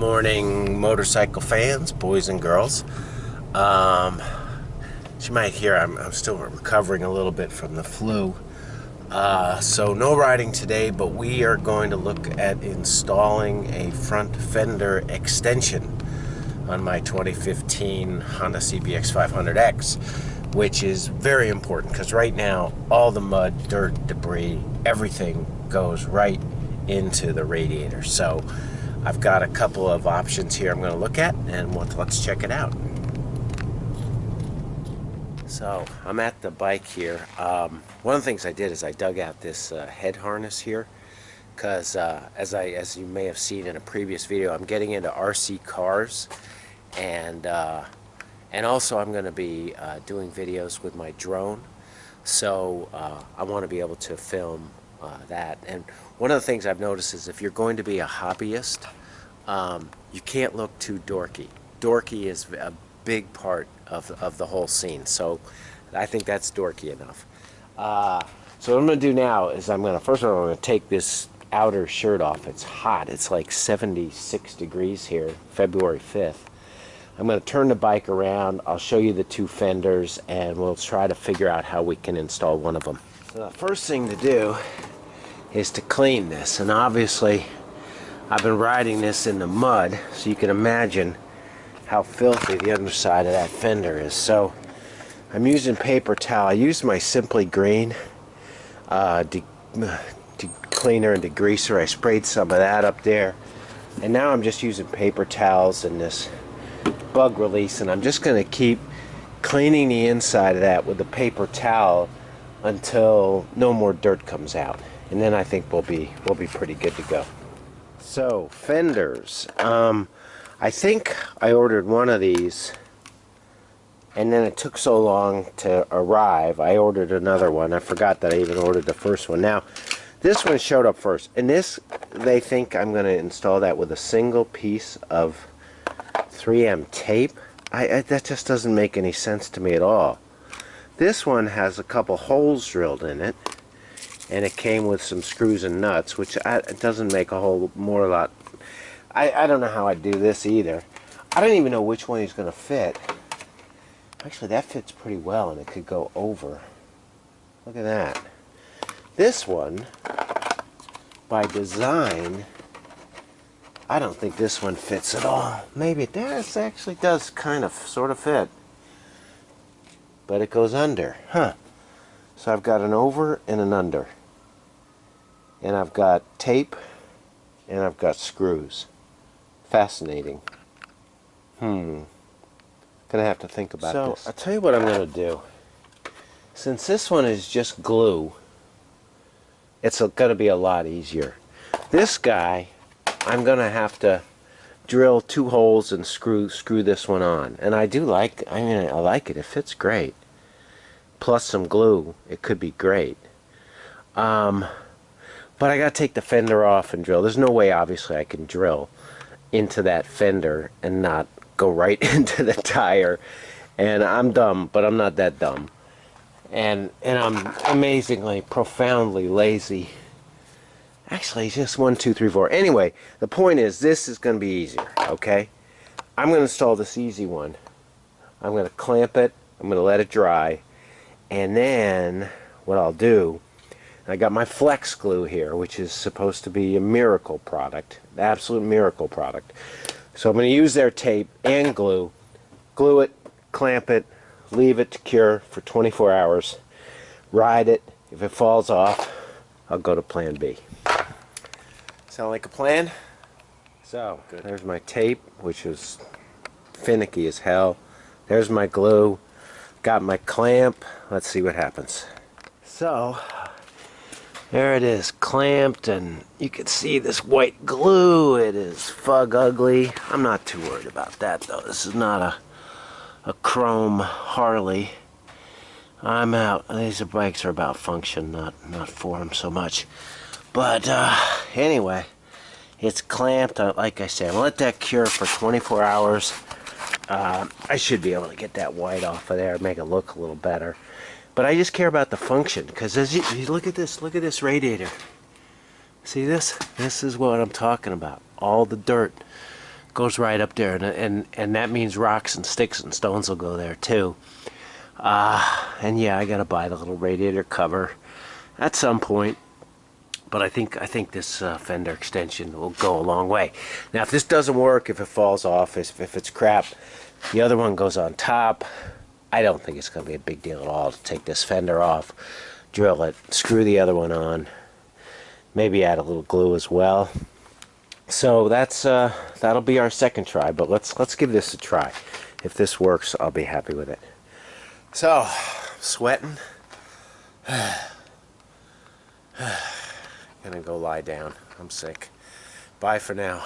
morning, motorcycle fans, boys and girls. As you might hear, I'm still recovering a little bit from the flu. So no riding today, but we are going to look at installing a front fender extension on my 2015 Honda CB500X, which is very important because right now all the mud, dirt, debris, everything goes right into the radiator. So I've got a couple of options here I'm going to look at, and let's check it out. So I'm at the bike here. One of the things I did is I dug out this head harness here because as you may have seen in a previous video, I'm getting into RC cars, and also I'm going to be doing videos with my drone. So I want to be able to film that. And one of the things I've noticed is if you're going to be a hobbyist, you can't look too dorky. Dorky is a big part of the whole scene, so I think that's dorky enough. So what I'm going to do now is first of all, I'm going to take this outer shirt off. It's hot. It's like 76 degrees here, February 5th. I'm going to turn the bike around. I'll show you the two fenders, and we'll try to figure out how we can install one of them. So the first thing to do is to clean this, and obviously I've been riding this in the mud, so you can imagine how filthy the underside of that fender is. So I'm using paper towel. I used my Simply Green cleaner and degreaser. I sprayed some of that up there, and now I'm just using paper towels and this bug release, and I'm just going to keep cleaning the inside of that with the paper towel until no more dirt comes out, and then I think we'll be pretty good to go. So fenders, I think I ordered one of these, and then it took so long to arrive, I ordered another one. I forgot that I even ordered the first one. Now, this one showed up first, and this, they think I'm going to install that with a single piece of 3M tape. That just doesn't make any sense to me at all. This one has a couple holes drilled in it, and it came with some screws and nuts, which it doesn't make a whole lot. I don't know how I do this either. I don't even know which one he's going to fit. Actually, that fits pretty well, and it could go over. Look at that. This one, by design, I don't think this one fits at all. Maybe it does. Actually does kind of sort of fit, but it goes under. So I've got an over and an under, and I've got tape, and I've got screws. Fascinating. Gonna have to think about this. So I'll tell you what I'm gonna do. Since this one is just glue, it's gonna be a lot easier. This guy, I'm gonna have to drill 2 holes and screw this one on. And I like it. It fits great. Plus some glue, it could be great. But I gotta take the fender off and drill. There's no way, obviously, I can drill into that fender and not go right into the tire. And I'm dumb, but I'm not that dumb. And I'm amazingly, profoundly lazy. Actually, it's just 1, 2, 3, 4. Anyway, the point is, this is going to be easier, okay? I'm going to install this easy one. I'm going to clamp it. I'm going to let it dry. And then what I'll do, I got my flex glue here, which is supposed to be a miracle product, an absolute miracle product. So I'm going to use their tape and glue it, clamp it, leave it to cure for 24 hours, ride it. If it falls off, I'll go to plan B. Sound like a plan? So, there's my tape, which is finicky as hell. There's my glue. Got my clamp. Let's see what happens. So, there it is, clamped, and you can see this white glue. It is fug ugly. I'm not too worried about that, though. This is not a chrome Harley. I'm out. These bikes are about function, not form so much. But anyway, it's clamped. Like I said, I'm going to let that cure for 24 hours. I should be able to get that white off of there, make it look a little better. But I just care about the function, because as you look at this radiator. See this? This is what I'm talking about. All the dirt goes right up there, and that means rocks and sticks and stones will go there too. And yeah, I gotta buy the little radiator cover at some point. But I think this fender extension will go a long way. Now, if this doesn't work, if it falls off, if it's crap, the other one goes on top. I don't think it's going to be a big deal at all to take this fender off, drill it, screw the other one on, maybe add a little glue as well. So that'll be our second try. But let's give this a try. If this works, I'll be happy with it. So, sweating. Gonna go lie down. I'm sick. Bye for now.